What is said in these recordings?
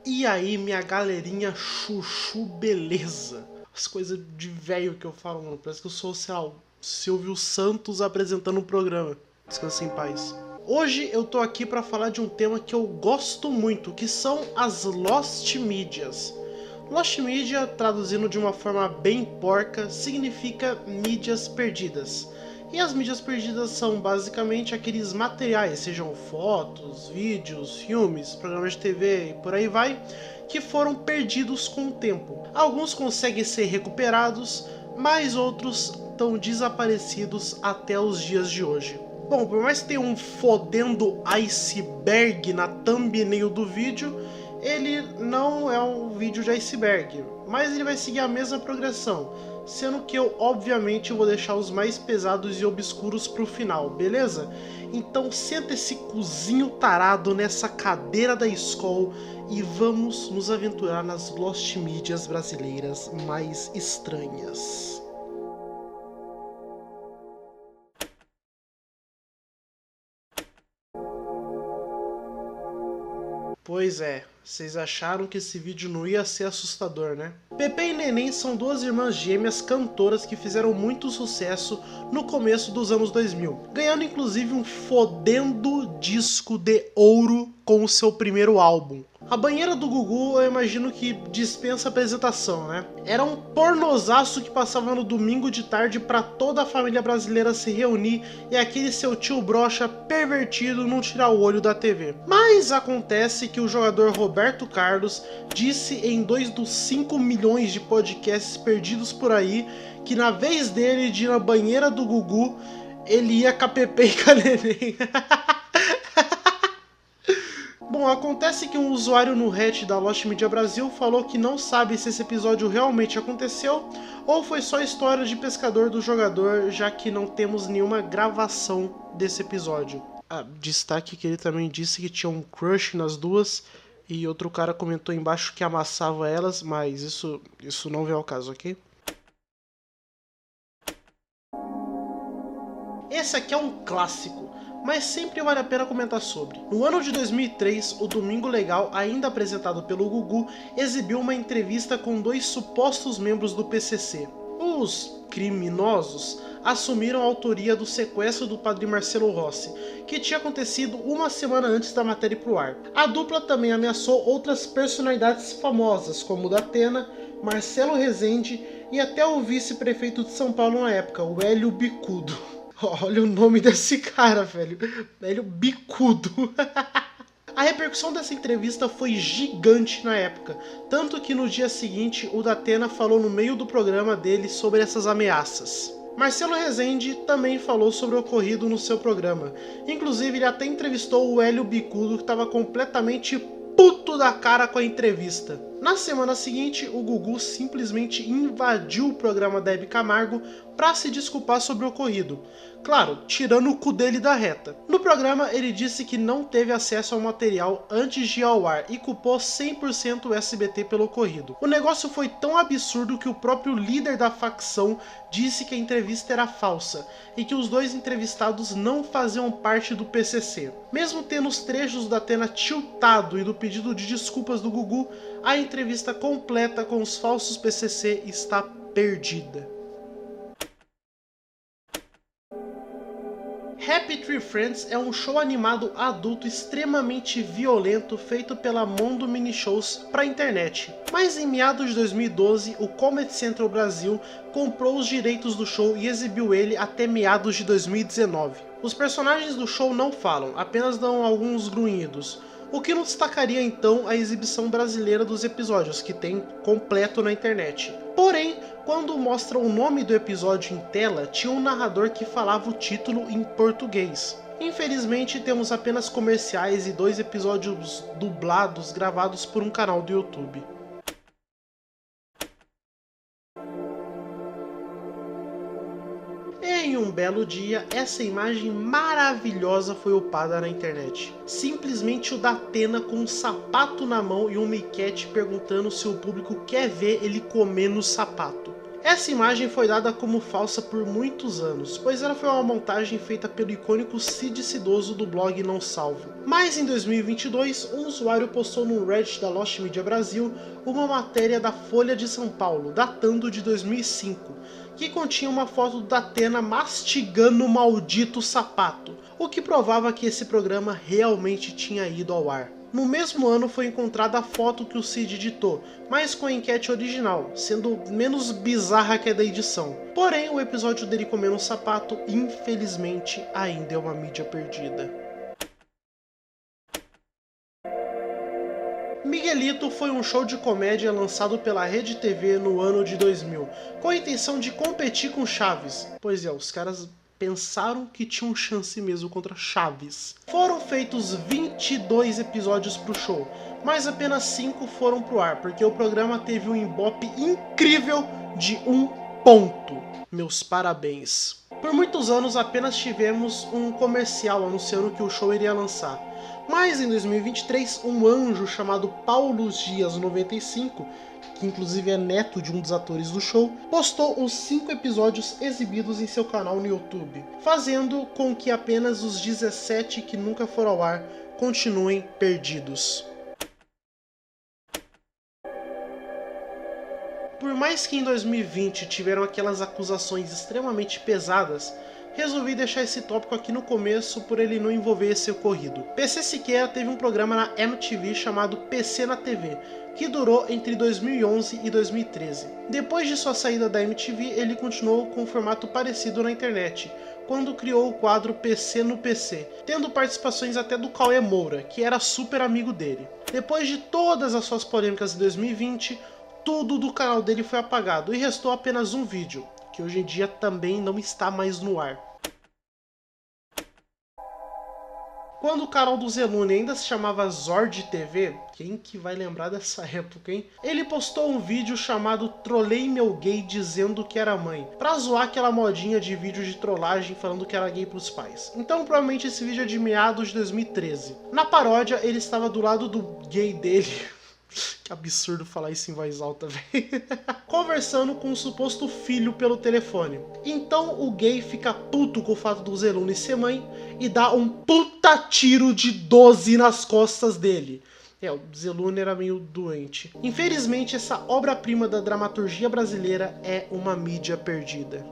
E aí, minha galerinha chuchu, beleza? As coisas de velho que eu falo, mano. Parece que eu sou, sei lá, o Silvio Santos apresentando um programa. Descansa em paz. Hoje eu tô aqui pra falar de um tema que eu gosto muito, que são as Lost Medias. Lost Media, traduzindo de uma forma bem porca, significa mídias perdidas. E as mídias perdidas são basicamente aqueles materiais, sejam fotos, vídeos, filmes, programas de TV e por aí vai, que foram perdidos com o tempo. Alguns conseguem ser recuperados, mas outros estão desaparecidos até os dias de hoje. Bom, por mais que tenha um fodendo iceberg na thumbnail do vídeo, ele não é um vídeo de iceberg, mas ele vai seguir a mesma progressão, sendo que eu obviamente vou deixar os mais pesados e obscuros pro final, beleza? Então senta esse cozinho tarado nessa cadeira da escola e vamos nos aventurar nas Lost Medias brasileiras mais estranhas. Pois é, vocês acharam que esse vídeo não ia ser assustador, né? Pepe e Neném são duas irmãs gêmeas cantoras que fizeram muito sucesso no começo dos anos 2000, ganhando inclusive um fodendo disco de ouro com o seu primeiro álbum. A banheira do Gugu eu imagino que dispensa apresentação, né? Era um pornozaço que passava no domingo de tarde pra toda a família brasileira se reunir e aquele seu tio broxa pervertido não tirar o olho da TV. Mas acontece que o jogador Roberto Carlos disse em 2 dos 5 milhões de podcasts perdidos por aí que na vez dele de ir na banheira do Gugu, ele ia com a Pepe e com a Neném. Bom, acontece que um usuário no Reddit da Lost Media Brasil falou que não sabe se esse episódio realmente aconteceu ou foi só história de pescador do jogador, já que não temos nenhuma gravação desse episódio. Destaque que ele também disse que tinha um crush nas duas e outro cara comentou embaixo que amassava elas, mas isso não vem ao caso, ok? Esse aqui é um clássico, mas sempre vale a pena comentar sobre. No ano de 2003, o Domingo Legal, ainda apresentado pelo Gugu, exibiu uma entrevista com 2 supostos membros do PCC. Os criminosos assumiram a autoria do sequestro do padre Marcelo Rossi, que tinha acontecido uma semana antes da matéria ir pro ar. A dupla também ameaçou outras personalidades famosas, como o Datena, Marcelo Rezende e até o vice-prefeito de São Paulo na época, o Hélio Bicudo. Olha o nome desse cara, velho. Velho bicudo. A repercussão dessa entrevista foi gigante na época, tanto que no dia seguinte o Datena falou no meio do programa dele sobre essas ameaças. Marcelo Rezende também falou sobre o ocorrido no seu programa. Inclusive ele até entrevistou o Hélio Bicudo, que estava completamente puto da cara com a entrevista. Na semana seguinte, o Gugu simplesmente invadiu o programa da Hebe Camargo para se desculpar sobre o ocorrido. Claro, tirando o cu dele da reta. No programa, ele disse que não teve acesso ao material antes de ir ao ar e culpou 100% o SBT pelo ocorrido. O negócio foi tão absurdo que o próprio líder da facção disse que a entrevista era falsa e que os 2 entrevistados não faziam parte do PCC. Mesmo tendo os trechos da Atena tiltado e do pedido de desculpas do Gugu, a entrevista completa com os falsos PCC está perdida. Happy Tree Friends é um show animado adulto extremamente violento feito pela Mondo Mini Shows para a internet. Mas em meados de 2012, o Comedy Central Brasil comprou os direitos do show e exibiu ele até meados de 2019. Os personagens do show não falam, apenas dão alguns grunhidos, o que não destacaria então a exibição brasileira dos episódios, que tem completo na internet. Porém, quando mostra o nome do episódio em tela, tinha um narrador que falava o título em português. Infelizmente, temos apenas comerciais e 2 episódios dublados gravados por um canal do YouTube. Em um belo dia, essa imagem maravilhosa foi upada na internet. Simplesmente o Datena com um sapato na mão e um miquete perguntando se o público quer ver ele comendo o sapato. Essa imagem foi dada como falsa por muitos anos, pois ela foi uma montagem feita pelo icônico Cid Cidoso do blog Não Salvo. Mas em 2022, um usuário postou no Reddit da Lost Media Brasil uma matéria da Folha de São Paulo, datando de 2005, que continha uma foto da Atena mastigando o maldito sapato, o que provava que esse programa realmente tinha ido ao ar. No mesmo ano foi encontrada a foto que o Cid editou, mas com a enquete original, sendo menos bizarra que a da edição. Porém, o episódio dele comendo um sapato, infelizmente, ainda é uma mídia perdida. Miguelito foi um show de comédia lançado pela Rede TV no ano de 2000, com a intenção de competir com Chaves. Pois é, os caras pensaram que tinham chance mesmo contra Chaves. Foram feitos 22 episódios pro show, mas apenas 5 foram pro ar, porque o programa teve um ibope incrível de 1 ponto. Meus parabéns. Por muitos anos apenas tivemos um comercial anunciando que o show iria lançar. Mas em 2023, um anjo chamado Paulo Dias 95, que inclusive é neto de um dos atores do show, postou os 5 episódios exibidos em seu canal no YouTube, fazendo com que apenas os 17 que nunca foram ao ar continuem perdidos. Por mais que em 2020 tiveram aquelas acusações extremamente pesadas, resolvi deixar esse tópico aqui no começo por ele não envolver esse ocorrido. PC Siqueira teve um programa na MTV chamado PC na TV, que durou entre 2011 e 2013. Depois de sua saída da MTV, ele continuou com um formato parecido na internet, quando criou o quadro PC no PC, tendo participações até do Cauê Moura, que era super amigo dele. Depois de todas as suas polêmicas de 2020, tudo do canal dele foi apagado e restou apenas um vídeo, que hoje em dia também não está mais no ar. Quando o canal do Zelune ainda se chamava Zord TV, quem que vai lembrar dessa época, hein? Ele postou um vídeo chamado Trolei Meu Gay dizendo que era mãe, pra zoar aquela modinha de vídeo de trollagem falando que era gay pros pais. Então provavelmente esse vídeo é de meados de 2013. Na paródia ele estava do lado do gay dele. Que absurdo falar isso em voz alta, velho. Conversando com um suposto filho pelo telefone. Então o gay fica puto com o fato do Zelune ser mãe e dá um puta tiro de 12 nas costas dele. O Zelune era meio doente. Infelizmente, essa obra-prima da dramaturgia brasileira é uma mídia perdida.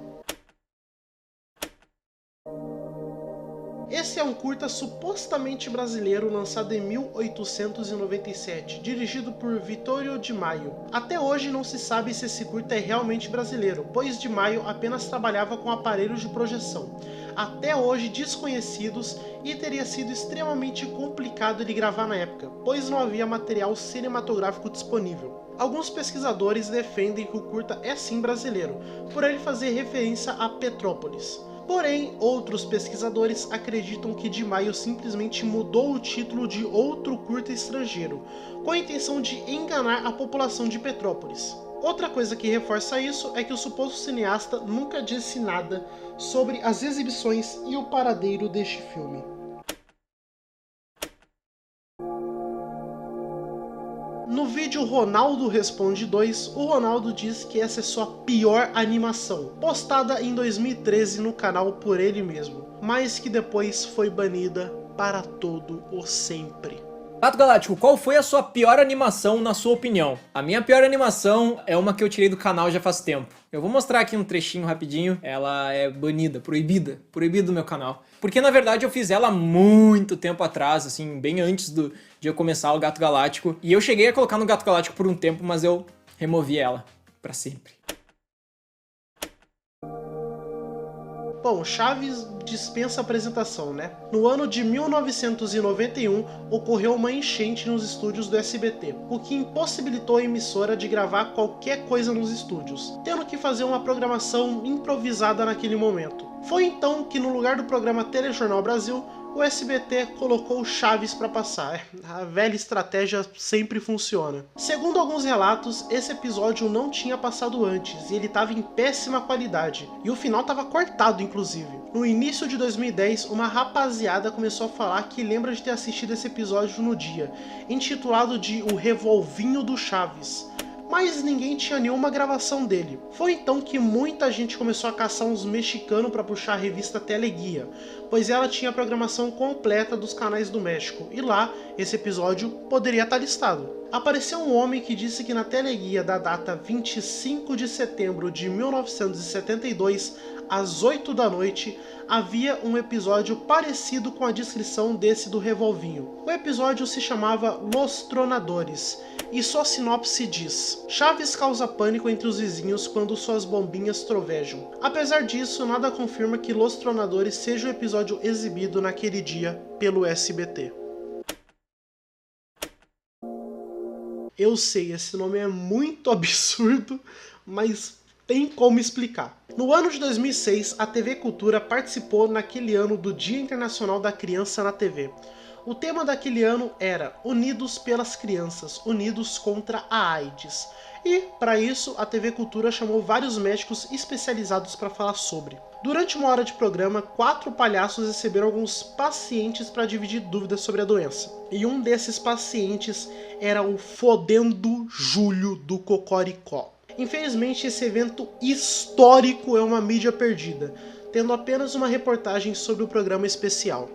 Esse é um curta supostamente brasileiro lançado em 1897, dirigido por Vittorio Di Maio. Até hoje não se sabe se esse curta é realmente brasileiro, pois Di Maio apenas trabalhava com aparelhos de projeção, até hoje desconhecidos, e teria sido extremamente complicado de gravar na época, pois não havia material cinematográfico disponível. Alguns pesquisadores defendem que o curta é sim brasileiro, por ele fazer referência a Petrópolis. Porém, outros pesquisadores acreditam que Di Maio simplesmente mudou o título de outro curta estrangeiro, com a intenção de enganar a população de Petrópolis. Outra coisa que reforça isso é que o suposto cineasta nunca disse nada sobre as exibições e o paradeiro deste filme. No vídeo Ronaldo Responde 2, o Ronaldo diz que essa é sua pior animação, postada em 2013 no canal por ele mesmo, mas que depois foi banida para todo o sempre. Gato Galáctico, qual foi a sua pior animação na sua opinião? A minha pior animação é uma que eu tirei do canal já faz tempo. Eu vou mostrar aqui um trechinho rapidinho. Ela é banida, proibida do meu canal. Porque na verdade eu fiz ela muito tempo atrás, assim, bem antes de eu começar o Gato Galáctico. E eu cheguei a colocar no Gato Galáctico por um tempo, mas eu removi ela pra sempre. Bom, Chaves dispensa apresentação, né? No ano de 1991, ocorreu uma enchente nos estúdios do SBT, o que impossibilitou a emissora de gravar qualquer coisa nos estúdios, tendo que fazer uma programação improvisada naquele momento. Foi então que, no lugar do programa Telejornal Brasil, o SBT colocou Chaves para passar. A velha estratégia sempre funciona. Segundo alguns relatos, esse episódio não tinha passado antes e ele estava em péssima qualidade, e o final estava cortado inclusive. No início de 2010, uma rapaziada começou a falar que lembra de ter assistido esse episódio no dia, intitulado de O Revolvinho do Chaves. mas ninguém tinha nenhuma gravação dele. Foi então que muita gente começou a caçar uns mexicanos para puxar a revista Teleguia, pois ela tinha a programação completa dos canais do México, e lá esse episódio poderia estar listado. Apareceu um homem que disse que na Teleguia da data 25 de setembro de 1972, às 8 da noite, havia um episódio parecido com a descrição desse do Revolvinho. O episódio se chamava Los Tronadores, e sua sinopse diz: Chaves causa pânico entre os vizinhos quando suas bombinhas trovejam. Apesar disso, nada confirma que Los Tronadores seja o episódio exibido naquele dia pelo SBT. Eu sei, esse nome é muito absurdo, mas tem como explicar. No ano de 2006, a TV Cultura participou naquele ano do Dia Internacional da Criança na TV. O tema daquele ano era Unidos pelas Crianças, Unidos contra a AIDS. E, para isso, a TV Cultura chamou vários médicos especializados para falar sobre. Durante uma hora de programa, 4 palhaços receberam alguns pacientes para dividir dúvidas sobre a doença. E um desses pacientes era o Fodendo Júlio do Cocoricó. Infelizmente, esse evento histórico é uma mídia perdida, tendo apenas uma reportagem sobre o programa especial.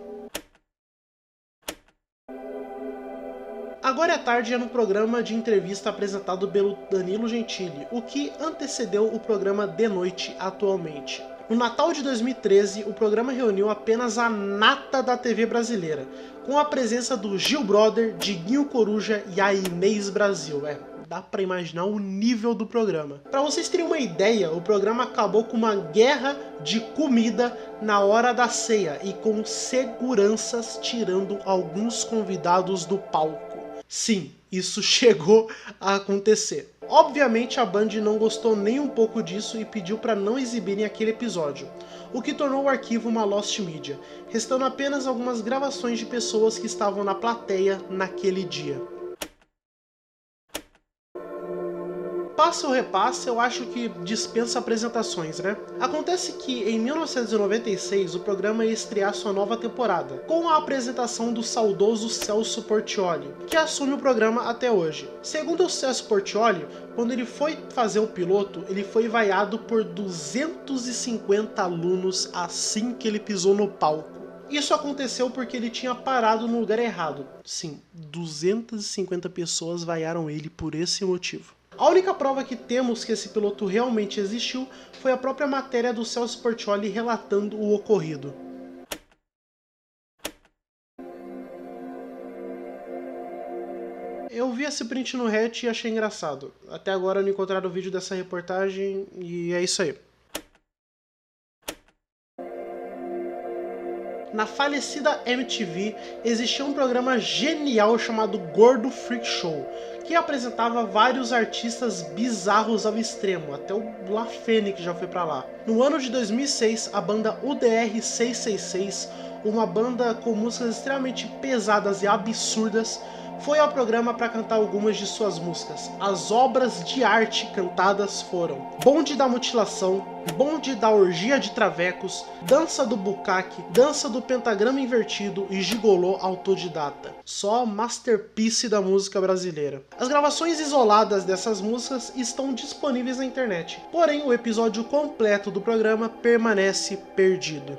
Agora é Tarde é um programa de entrevista apresentado pelo Danilo Gentili, o que antecedeu o programa De Noite atualmente. No Natal de 2013, o programa reuniu apenas a nata da TV brasileira, com a presença do Gil Brother, Diguinho Coruja e a Inês Brasil. Dá pra imaginar o nível do programa. Pra vocês terem uma ideia, o programa acabou com uma guerra de comida na hora da ceia e com seguranças tirando alguns convidados do palco. Sim, isso chegou a acontecer. Obviamente a Band não gostou nem um pouco disso e pediu para não exibirem aquele episódio, o que tornou o arquivo uma lost media, restando apenas algumas gravações de pessoas que estavam na plateia naquele dia. Passa ou repassa, eu acho que dispensa apresentações, né? Acontece que em 1996 o programa ia estrear sua nova temporada, com a apresentação do saudoso Celso Portiolli, que assume o programa até hoje. Segundo o Celso Portiolli, quando ele foi fazer o piloto, ele foi vaiado por 250 alunos assim que ele pisou no palco. Isso aconteceu porque ele tinha parado no lugar errado. Sim, 250 pessoas vaiaram ele por esse motivo. A única prova que temos que esse piloto realmente existiu foi a própria matéria do Celso Portiolli relatando o ocorrido. Eu vi esse print no Reddit e achei engraçado. Até agora não encontraram o vídeo dessa reportagem e é isso aí. Na falecida MTV, existia um programa genial chamado Gordo Freak Show, que apresentava vários artistas bizarros ao extremo, até o La Fênix já foi pra lá. No ano de 2006, a banda UDR 666, uma banda com músicas extremamente pesadas e absurdas, foi ao programa para cantar algumas de suas músicas. As obras de arte cantadas foram Bonde da Mutilação, Bonde da Orgia de Travecos, Dança do Bucaque, Dança do Pentagrama Invertido e Gigolô Autodidata. Só masterpiece da música brasileira. As gravações isoladas dessas músicas estão disponíveis na internet, porém o episódio completo do programa permanece perdido.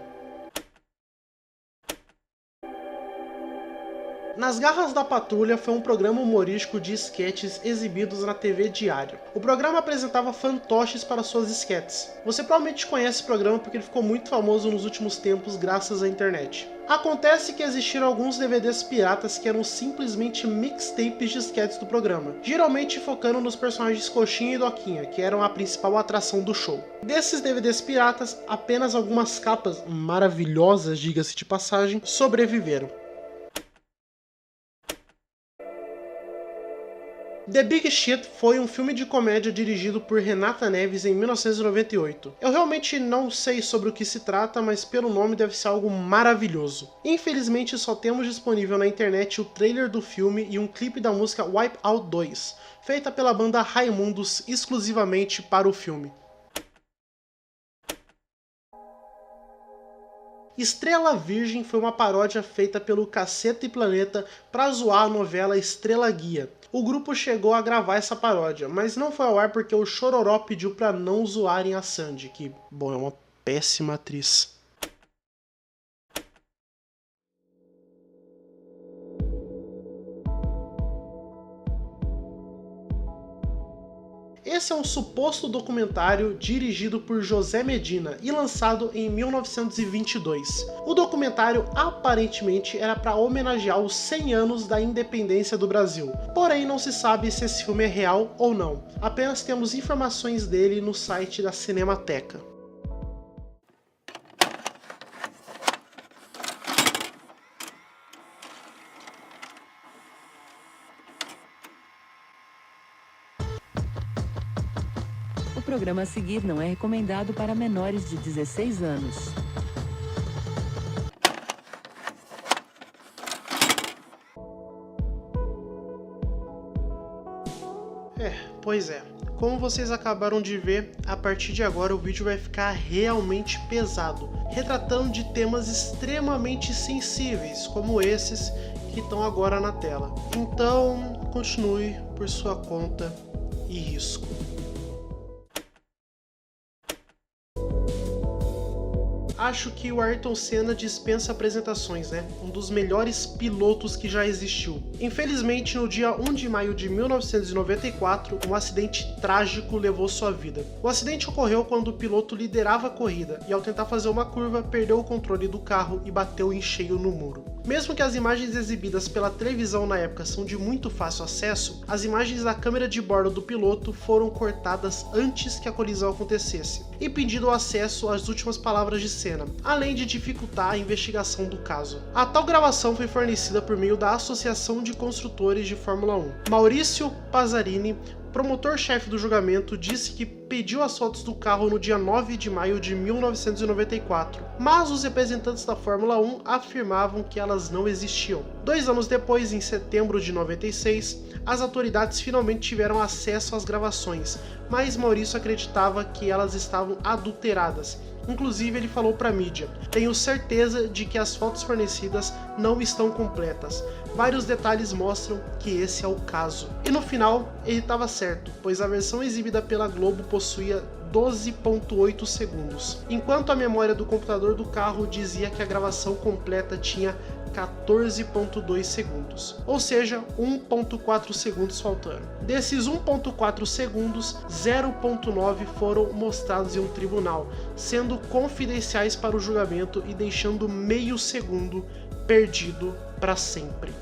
Nas Garras da Patrulha foi um programa humorístico de esquetes exibidos na TV Diário. O programa apresentava fantoches para suas esquetes. Você provavelmente conhece esse programa porque ele ficou muito famoso nos últimos tempos graças à internet. Acontece que existiram alguns DVDs piratas que eram simplesmente mixtapes de esquetes do programa, geralmente focando nos personagens Coxinha e Doquinha, que eram a principal atração do show. Desses DVDs piratas, apenas algumas capas maravilhosas, diga-se de passagem, sobreviveram. The Big Shit foi um filme de comédia dirigido por Renata Neves em 1998. Eu realmente não sei sobre o que se trata, mas pelo nome deve ser algo maravilhoso. Infelizmente só temos disponível na internet o trailer do filme e um clipe da música Wipe Out 2, feita pela banda Raimundos exclusivamente para o filme. Estrela Virgem foi uma paródia feita pelo Caceta e Planeta para zoar a novela Estrela Guia. O grupo chegou a gravar essa paródia, mas não foi ao ar porque o Chororó pediu para não zoarem a Sandy, que, bom, é uma péssima atriz. Esse é um suposto documentário dirigido por José Medina e lançado em 1922. O documentário aparentemente era para homenagear os 100 anos da independência do Brasil. Porém, não se sabe se esse filme é real ou não. Apenas temos informações dele no site da Cinemateca. O programa a seguir não é recomendado para menores de 16 anos. Pois é. Como vocês acabaram de ver, a partir de agora o vídeo vai ficar realmente pesado, retratando de temas extremamente sensíveis, como esses que estão agora na tela. Então, continue por sua conta e risco. Acho que o Ayrton Senna dispensa apresentações, né? Um dos melhores pilotos que já existiu. Infelizmente, no dia 1 de maio de 1994, um acidente trágico levou sua vida. O acidente ocorreu quando o piloto liderava a corrida e, ao tentar fazer uma curva, perdeu o controle do carro e bateu em cheio no muro. Mesmo que as imagens exibidas pela televisão na época são de muito fácil acesso, as imagens da câmera de bordo do piloto foram cortadas antes que a colisão acontecesse, impedindo o acesso às últimas palavras de Senna, além de dificultar a investigação do caso. A tal gravação foi fornecida por meio da Associação de Construtores de Fórmula 1. Maurício Pazzarini, promotor-chefe do julgamento, disse que pediu as fotos do carro no dia 9 de maio de 1994, mas os representantes da Fórmula 1 afirmavam que elas não existiam. 2 anos depois, em setembro de 96, as autoridades finalmente tiveram acesso às gravações, mas Maurício acreditava que elas estavam adulteradas. Inclusive, ele falou para a mídia: "Tenho certeza de que as fotos fornecidas não estão completas. Vários detalhes mostram que esse é o caso." E no final, ele estava certo, pois a versão exibida pela Globo possuía 12.8 segundos, enquanto a memória do computador do carro dizia que a gravação completa tinha 14.2 segundos, ou seja, 1.4 segundos faltando. Desses 1.4 segundos, 0.9 foram mostrados em um tribunal, sendo confidenciais para o julgamento e deixando meio segundo perdido para sempre.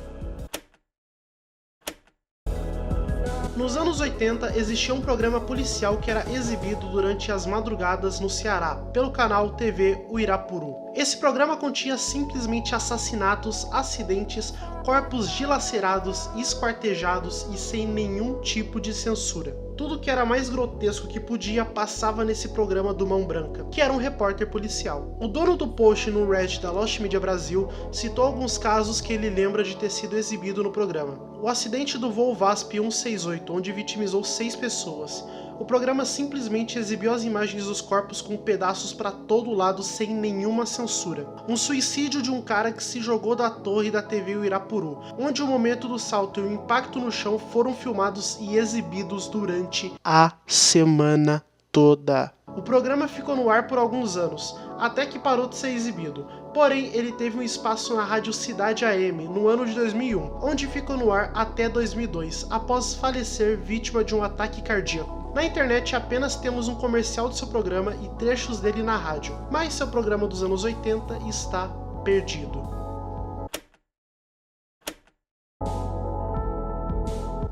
Nos anos 80, existia um programa policial que era exibido durante as madrugadas no Ceará, pelo canal TV Uirapuru. Esse programa continha simplesmente assassinatos, acidentes, corpos dilacerados, esquartejados e sem nenhum tipo de censura. Tudo que era mais grotesco que podia passava nesse programa do Mão Branca, que era um repórter policial. O dono do post no Reddit da Lost Media Brasil citou alguns casos que ele lembra de ter sido exibido no programa. O acidente do voo VASP 168, onde vitimizou 6 pessoas. O programa simplesmente exibiu as imagens dos corpos com pedaços para todo lado sem nenhuma censura. Um suicídio de um cara que se jogou da torre da TV Uirapuru, onde o momento do salto e o impacto no chão foram filmados e exibidos durante a semana toda. O programa ficou no ar por alguns anos, até que parou de ser exibido. Porém, ele teve um espaço na rádio Cidade AM no ano de 2001, onde ficou no ar até 2002, após falecer vítima de um ataque cardíaco. Na internet apenas temos um comercial do seu programa e trechos dele na rádio, mas seu programa dos anos 80 está perdido.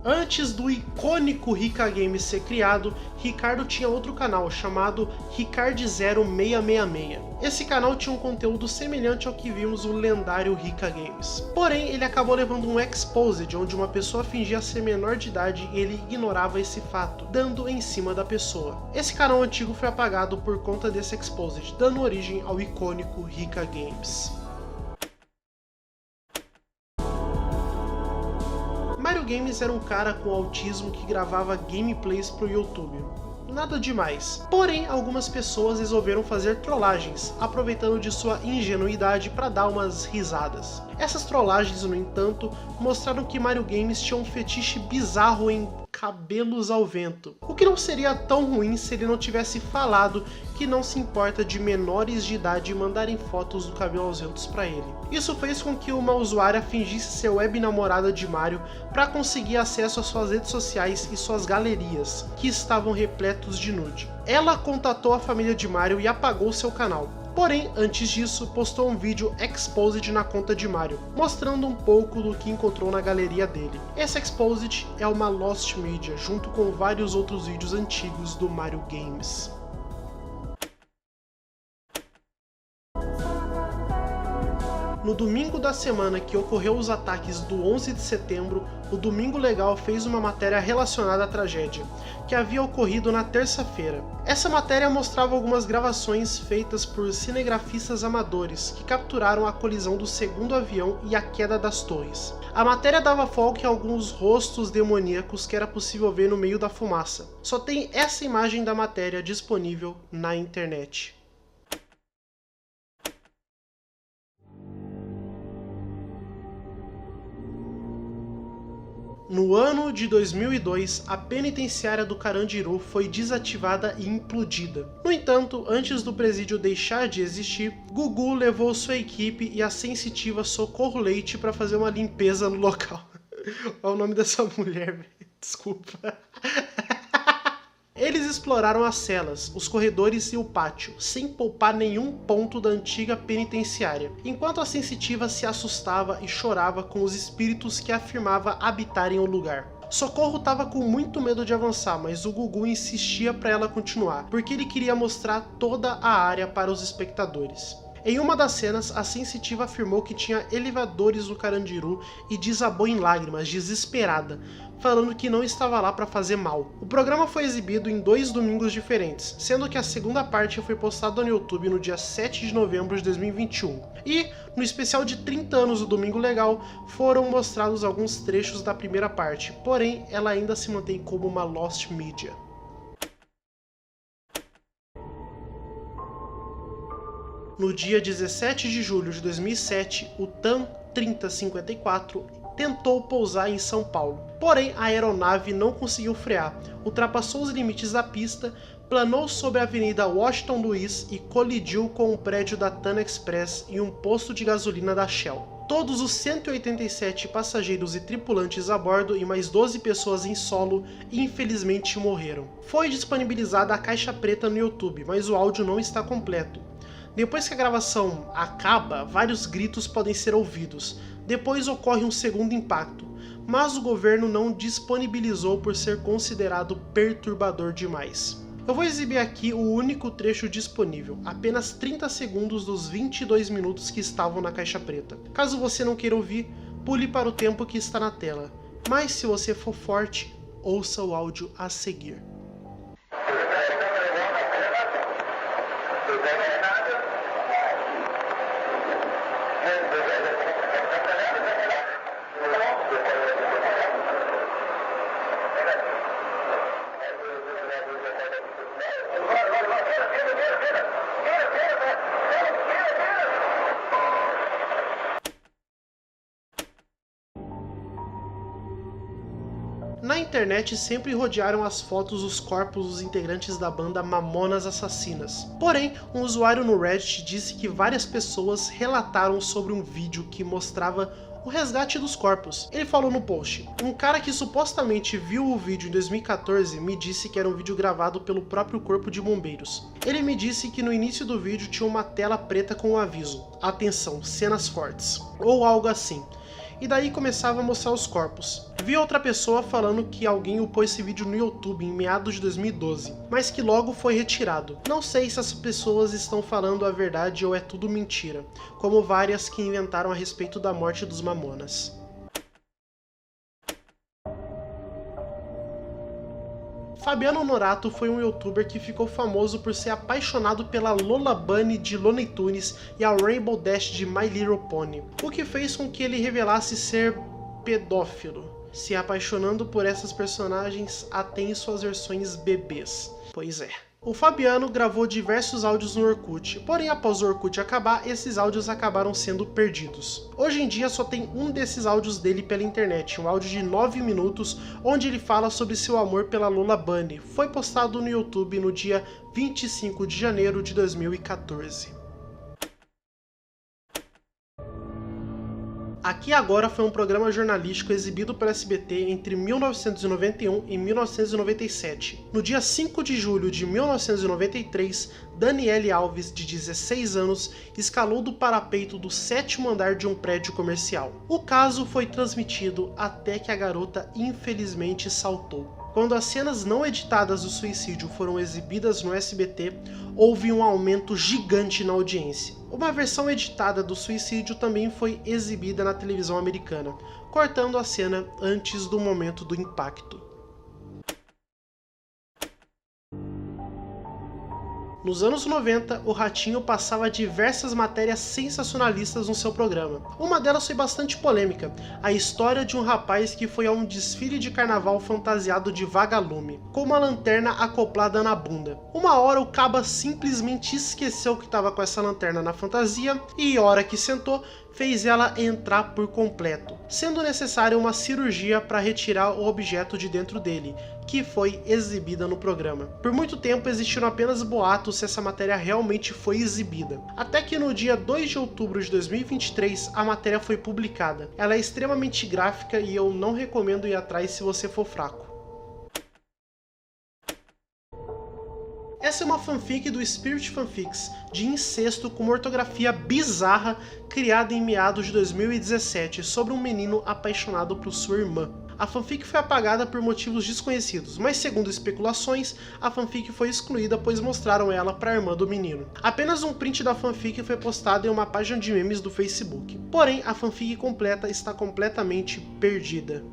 Antes do icônico Rica Games ser criado, Ricardo tinha outro canal chamado Ricard0666. Esse canal tinha um conteúdo semelhante ao que vimos no lendário Rica Games. Porém, ele acabou levando um exposed, onde uma pessoa fingia ser menor de idade e ele ignorava esse fato, dando em cima da pessoa. Esse canal antigo foi apagado por conta desse exposed, dando origem ao icônico Rica Games. Mario Games era um cara com autismo que gravava gameplays pro YouTube. nada demais. Porém, algumas pessoas resolveram fazer trollagens, aproveitando de sua ingenuidade para dar umas risadas. Essas trollagens, no entanto, mostraram que Mario Games tinha um fetiche bizarro em cabelos ao vento, o que não seria tão ruim se ele não tivesse falado que não se importa de menores de idade mandarem fotos do cabelo aos ventos para ele. Isso fez com que uma usuária fingisse ser web namorada de Mario para conseguir acesso às suas redes sociais e suas galerias, que estavam repletos de nude. Ela contatou a família de Mario e apagou seu canal. Porém, antes disso, postou um vídeo exposed na conta de Mario, mostrando um pouco do que encontrou na galeria dele. Esse exposed é uma Lost Media, junto com vários outros vídeos antigos do Mario Games. No domingo da semana que ocorreu os ataques do 11 de setembro, o Domingo Legal fez uma matéria relacionada à tragédia, que havia ocorrido na terça-feira. Essa matéria mostrava algumas gravações feitas por cinegrafistas amadores, que capturaram a colisão do segundo avião e a queda das torres. A matéria dava foco em alguns rostos demoníacos que era possível ver no meio da fumaça. Só tem essa imagem da matéria disponível na internet. No ano de 2002, a penitenciária do Carandiru foi desativada e implodida. No entanto, antes do presídio deixar de existir, Gugu levou sua equipe e a sensitiva Socorro Leite para fazer uma limpeza no local. Olha o nome dessa mulher, velho. Desculpa. Eles exploraram as celas, os corredores e o pátio, sem poupar nenhum ponto da antiga penitenciária, enquanto a sensitiva se assustava e chorava com os espíritos que afirmava habitarem o lugar. Socorro estava com muito medo de avançar, mas o Gugu insistia para ela continuar, porque ele queria mostrar toda a área para os espectadores. Em uma das cenas, a sensitiva afirmou que tinha elevadores no Carandiru e desabou em lágrimas, desesperada, falando que não estava lá para fazer mal. O programa foi exibido em 2 domingos diferentes, sendo que a segunda parte foi postada no YouTube no dia 7 de novembro de 2021. E, no especial de 30 anos do Domingo Legal, foram mostrados alguns trechos da primeira parte, porém ela ainda se mantém como uma Lost Media. No dia 17 de julho de 2007, o TAM 3054 tentou pousar em São Paulo. Porém, a aeronave não conseguiu frear, ultrapassou os limites da pista, planou sobre a Avenida Washington Luiz e colidiu com o prédio da TAM Express e um posto de gasolina da Shell. Todos os 187 passageiros e tripulantes a bordo e mais 12 pessoas em solo, infelizmente morreram. Foi disponibilizada a caixa preta no YouTube, mas o áudio não está completo. Depois que a gravação acaba, vários gritos podem ser ouvidos. Depois ocorre um segundo impacto, mas o governo não disponibilizou por ser considerado perturbador demais. Eu vou exibir aqui o único trecho disponível, apenas 30 segundos dos 22 minutos que estavam na caixa preta. Caso você não queira ouvir, pule para o tempo que está na tela. Mas se você for forte, ouça o áudio a seguir. Na internet sempre rodearam as fotos os corpos dos integrantes da banda Mamonas Assassinas. Porém, um usuário no Reddit disse que várias pessoas relataram sobre um vídeo que mostrava o resgate dos corpos. Ele falou no post: um cara que supostamente viu o vídeo em 2014 me disse que era um vídeo gravado pelo próprio corpo de bombeiros. Ele me disse que no início do vídeo tinha uma tela preta com um aviso: atenção, cenas fortes, ou algo assim. E daí começava a mostrar os corpos. Vi outra pessoa falando que alguém upou esse vídeo no YouTube em meados de 2012, mas que logo foi retirado. Não sei se essas pessoas estão falando a verdade ou é tudo mentira, como várias que inventaram a respeito da morte dos Mamonas. Fabiano Norato foi um youtuber que ficou famoso por ser apaixonado pela Lola Bunny de Looney Tunes e a Rainbow Dash de My Little Pony, o que fez com que ele revelasse ser pedófilo, se apaixonando por essas personagens até em suas versões bebês. Pois é. O Fabiano gravou diversos áudios no Orkut, porém após o Orkut acabar, esses áudios acabaram sendo perdidos. Hoje em dia só tem um desses áudios dele pela internet, um áudio de 9 minutos, onde ele fala sobre seu amor pela Lola Bunny. Foi postado no YouTube no dia 25 de janeiro de 2014. Aqui Agora foi um programa jornalístico exibido pelo SBT entre 1991 e 1997. No dia 5 de julho de 1993, Daniele Alves, de 16 anos, escalou do parapeito do 7º andar de um prédio comercial. O caso foi transmitido até que a garota infelizmente saltou. Quando as cenas não editadas do suicídio foram exibidas no SBT, houve um aumento gigante na audiência. Uma versão editada do suicídio também foi exibida na televisão americana, cortando a cena antes do momento do impacto. Nos anos 90, o Ratinho passava diversas matérias sensacionalistas no seu programa. Uma delas foi bastante polêmica, a história de um rapaz que foi a um desfile de carnaval fantasiado de vagalume, com uma lanterna acoplada na bunda. Uma hora o caba simplesmente esqueceu que estava com essa lanterna na fantasia e, hora que sentou, fez ela entrar por completo, sendo necessária uma cirurgia para retirar o objeto de dentro dele, que foi exibida no programa. Por muito tempo existiram apenas boatos se essa matéria realmente foi exibida, até que no dia 2 de outubro de 2023 a matéria foi publicada. Ela é extremamente gráfica e eu não recomendo ir atrás se você for fraco. Essa é uma fanfic do Spirit Fanfics, de incesto com uma ortografia bizarra, criada em meados de 2017, sobre um menino apaixonado por sua irmã. A fanfic foi apagada por motivos desconhecidos, mas segundo especulações, a fanfic foi excluída pois mostraram ela para a irmã do menino. Apenas um print da fanfic foi postado em uma página de memes do Facebook. Porém, a fanfic completa está completamente perdida.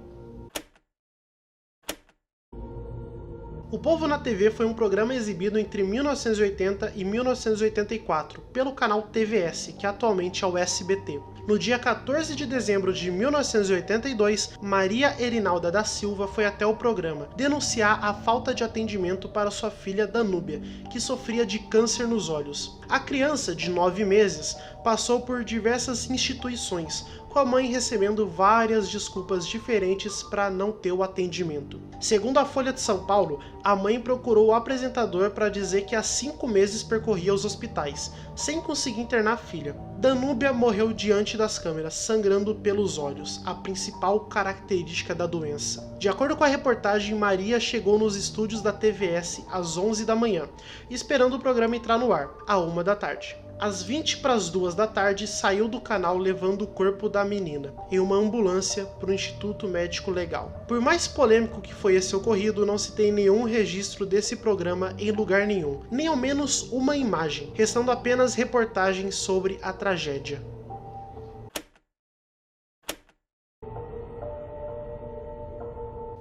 O Povo na TV foi um programa exibido entre 1980 e 1984 pelo canal TVS, que atualmente é o SBT. No dia 14 de dezembro de 1982, Maria Erinalda da Silva foi até o programa denunciar a falta de atendimento para sua filha Danúbia, que sofria de câncer nos olhos. A criança, de 9 meses, passou por diversas instituições, com a mãe recebendo várias desculpas diferentes para não ter o atendimento. Segundo a Folha de São Paulo, a mãe procurou o apresentador para dizer que há 5 meses percorria os hospitais, sem conseguir internar a filha. Danúbia morreu diante das câmeras, sangrando pelos olhos, a principal característica da doença. De acordo com a reportagem, Maria chegou nos estúdios da TVS às 11 da manhã, esperando o programa entrar no ar, à 1 da tarde. Às 1:20 da tarde, saiu do canal levando o corpo da menina, em uma ambulância, para o Instituto Médico Legal. Por mais polêmico que foi esse ocorrido, não se tem nenhum registro desse programa em lugar nenhum, nem ao menos uma imagem, restando apenas reportagens sobre a tragédia.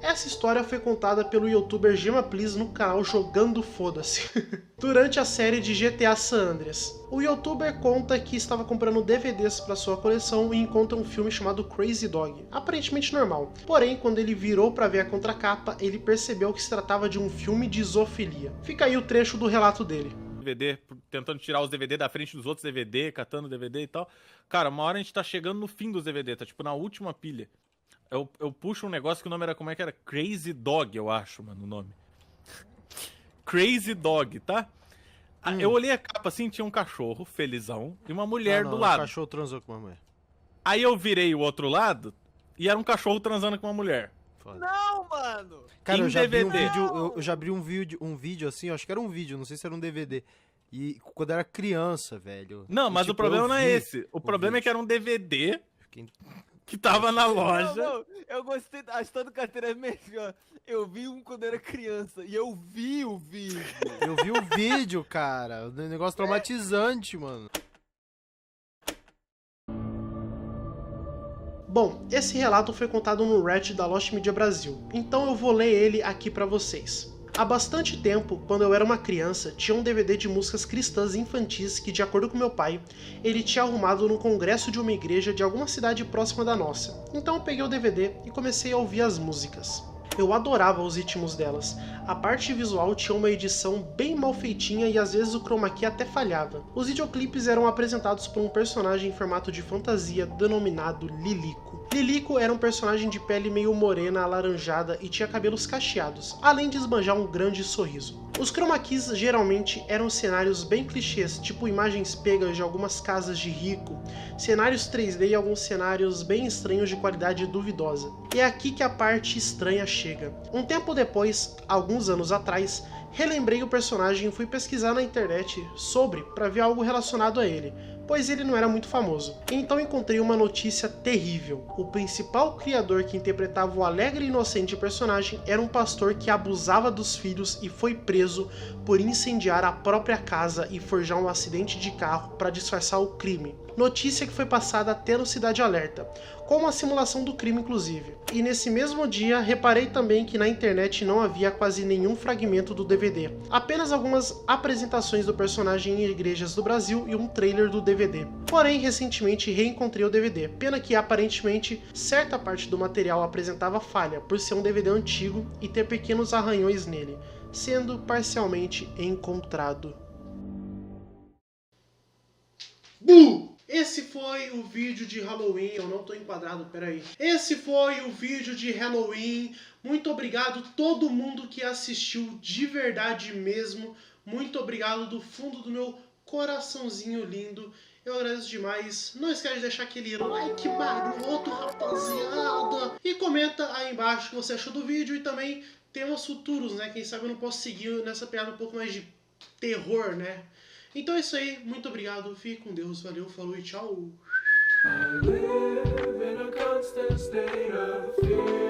Essa história foi contada pelo youtuber Gema Please no canal Jogando Foda-se, durante a série de GTA San Andreas. O youtuber conta que estava comprando DVDs para sua coleção e encontra um filme chamado Crazy Dog, aparentemente normal. Porém, quando ele virou para ver a contracapa, ele percebeu que se tratava de um filme de zoofilia. Fica aí o trecho do relato dele. DVD, tentando tirar os DVD da frente dos outros DVD, catando DVD e tal. Cara, uma hora a gente tá chegando no fim dos DVD, tá tipo na última pilha. Eu puxo um negócio que o nome era, como é que era? Crazy Dog, eu acho, mano, o nome. Crazy Dog, tá? Eu olhei a capa assim, tinha um cachorro felizão e uma mulher do lado. O cachorro transou com uma mulher. Aí eu virei o outro lado e era um cachorro transando com uma mulher. Foda. Não, mano! Cara, eu já abri um DVD. vídeo, eu já abri um vídeo assim, eu acho que era um vídeo, não sei se era um DVD. E quando eu era criança, velho. Não, E, mas tipo, o problema eu não é vi esse. O problema é que era um DVD Fiquei- que tava na loja. Não, eu gostei da história do carteira é melhor. Eu vi um quando era criança e eu vi o vídeo. Eu vi o vídeo, cara. Um negócio traumatizante, mano. Bom, esse relato foi contado no Reddit da Lost Media Brasil, então eu vou ler ele aqui pra vocês. Há bastante tempo, quando eu era uma criança, tinha um DVD de músicas cristãs infantis que, de acordo com meu pai, ele tinha arrumado no congresso de uma igreja de alguma cidade próxima da nossa. Então eu peguei o DVD e comecei a ouvir as músicas. Eu adorava os ritmos delas. A parte visual tinha uma edição bem mal feitinha e às vezes o chroma key até falhava. Os videoclipes eram apresentados por um personagem em formato de fantasia denominado Lilico. Lilico era um personagem de pele meio morena, alaranjada e tinha cabelos cacheados, além de esbanjar um grande sorriso. Os chroma keys geralmente eram cenários bem clichês, tipo imagens pegas de algumas casas de rico, cenários 3D e alguns cenários bem estranhos de qualidade duvidosa. E é aqui que a parte estranha chega. Um tempo depois, alguns anos atrás, relembrei o personagem e fui pesquisar na internet sobre para ver algo relacionado a ele, pois ele não era muito famoso. Então encontrei uma notícia terrível. O principal criador que interpretava o alegre e inocente personagem era um pastor que abusava dos filhos e foi preso por incendiar a própria casa e forjar um acidente de carro para disfarçar o crime. Notícia que foi passada até no Cidade Alerta, com uma simulação do crime inclusive. E nesse mesmo dia, reparei também que na internet não havia quase nenhum fragmento do DVD, apenas algumas apresentações do personagem em igrejas do Brasil e um trailer do DVD. Porém, recentemente reencontrei o DVD, pena que aparentemente certa parte do material apresentava falha, por ser um DVD antigo e ter pequenos arranhões nele, sendo parcialmente encontrado. Esse foi o vídeo de Halloween, eu não tô enquadrado, peraí. Esse foi o vídeo de Halloween, muito obrigado todo mundo que assistiu, de verdade mesmo. Muito obrigado do fundo do meu coraçãozinho lindo, eu agradeço demais. Não esquece de deixar aquele like maroto, rapaziada. E comenta aí embaixo o que você achou do vídeo e também temas futuros, né? Quem sabe eu não posso seguir nessa pegada um pouco mais de terror, né? Então é isso aí, muito obrigado, fique com Deus, valeu, falou e tchau! I live in a constant state of fear.